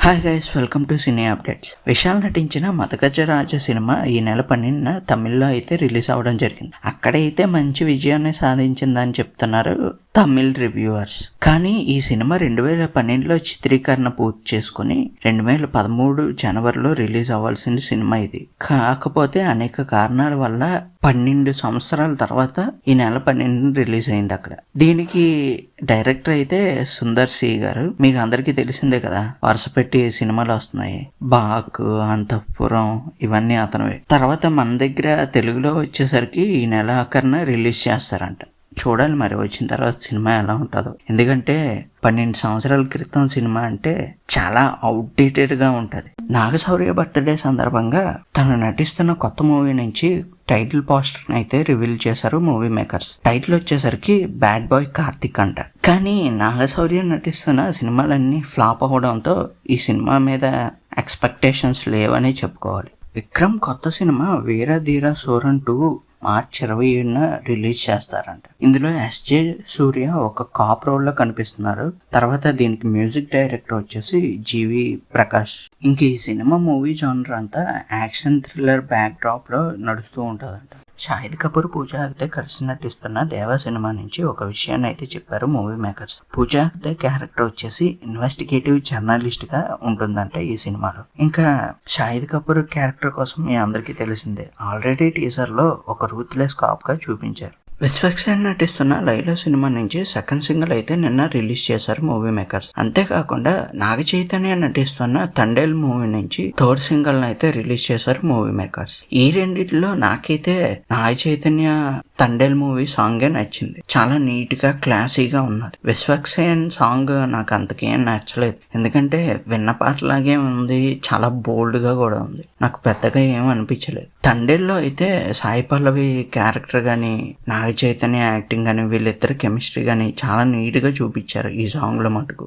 Hi guys, welcome to cine updates. Vishal నటించిన Madagajaraja cinema ఈ నెల 12న తమిళ్లో అయితే రిలీజ్ అవ్వడం జరిగింది. అక్కడైతే మంచి విజయాన్ని సాధించిందని చెప్తున్నారు తమిళ్ రివ్యూవర్స్. కానీ ఈ సినిమా 2012లో చిత్రీకరణ పూర్తి చేసుకుని 2013 జనవరిలో రిలీజ్ అవ్వాల్సిన సినిమా ఇది. కాకపోతే అనేక కారణాల వల్ల 12 సంవత్సరాల తర్వాత ఈ నెల 12 రిలీజ్ అయింది అక్కడ. దీనికి డైరెక్టర్ అయితే సుందర్ సి గారు. మీకు అందరికీ తెలిసిందే కదా, వరుస పెట్టి సినిమాలు వస్తున్నాయి. బాక్, అంతఃపురం ఇవన్నీ అతనివే. తర్వాత మన దగ్గర తెలుగులో వచ్చేసరికి ఈ నెల ఆఖరిన రిలీజ్ చేస్తారంట. చూడాలి మరి వచ్చిన తర్వాత సినిమా ఎలా ఉంటుందో. ఎందుకంటే 12 సంవత్సరాల క్రితం సినిమా అంటే చాలా అవుట్డేటెడ్గా ఉంటుంది. నాగశౌర్య బర్త్డే సందర్భంగా తను నటిస్తున్న కొత్త మూవీ నుంచి టైటిల్ పోస్టర్ అయితే రివీల్ చేశారు మూవీ మేకర్స్. టైటిల్ వచ్చేసరికి బ్యాడ్ బాయ్ కార్తిక్ అంట. కానీ నాగశౌర్య నటిస్తున్న సినిమాలన్నీ ఫ్లాప్ అవ్వడంతో ఈ సినిమా మీద ఎక్స్పెక్టేషన్స్ లేవని చెప్పుకోవాలి. విక్రమ్ కొత్త cinema Veera Dheera Soren 2 March 27న release చేస్తారంట. ఇందులో ఎస్జే సూర్య ఒక కాప్ రోల్ లో కనిపిస్తున్నారు. తర్వాత దీనికి మ్యూజిక్ డైరెక్టర్ వచ్చేసి జీవి ప్రకాష్. ఇంక ఈ సినిమా మూవీ జానర్ అంతా యాక్షన్ థ్రిల్లర్ బ్యాక్ డ్రాప్ లో నడుస్తూ ఉంటుందంట. షాహిద్ కపూర్, పూజా హెగ్డే కలిసి నటిస్తున్న దేవా సినిమా నుంచి ఒక విషయాన్ని అయితే చెప్పారు movie makers. Pooja Hegde character వచ్చేసి ఇన్వెస్టిగేటివ్ జర్నలిస్ట్ గా ఉంటుందంట ఈ సినిమాలో. ఇంకా షాహిద్ కపూర్ క్యారెక్టర్ కోసం మీ అందరికీ తెలిసిందే, ఆల్రెడీ టీజర్ లో ఒక రూత్లెస్ కాప్ గా చూపించారు. విశ్వక్సేన్ నటిస్తున్న లైలా సినిమా నుంచి సెకండ్ సింగిల్ అయితే నిన్న రిలీజ్ చేశారు మూవీ మేకర్స్. అంతేకాకుండా నాగ చైతన్య నటిస్తున్న తండేల్ మూవీ నుంచి థర్డ్ సింగిల్ అయితే రిలీజ్ చేశారు మూవీ మేకర్స్. ఈ రెండిట్లో నాకైతే నాగ చైతన్య తండేల్ మూవీ సాంగే నచ్చింది. చాలా నీట్ గా క్లాసీగా ఉన్నది. విశ్వక్సేన్ సాంగ్ నాకు అంతకేం నచ్చలేదు. ఎందుకంటే విన్న పాటలాగే ఉంది, చాలా బోల్డ్ గా కూడా ఉంది. నాకు పెద్దగా ఏం అనిపించలేదు. తండేల్లో అయితే సాయి పల్లవి క్యారెక్టర్ గాని నాగ చైతన్య యాక్టింగ్ కానీ వీళ్ళిద్దరు కెమిస్ట్రీ కానీ చాలా నీట్గా చూపించారు ఈ సాంగ్లో మటుకు.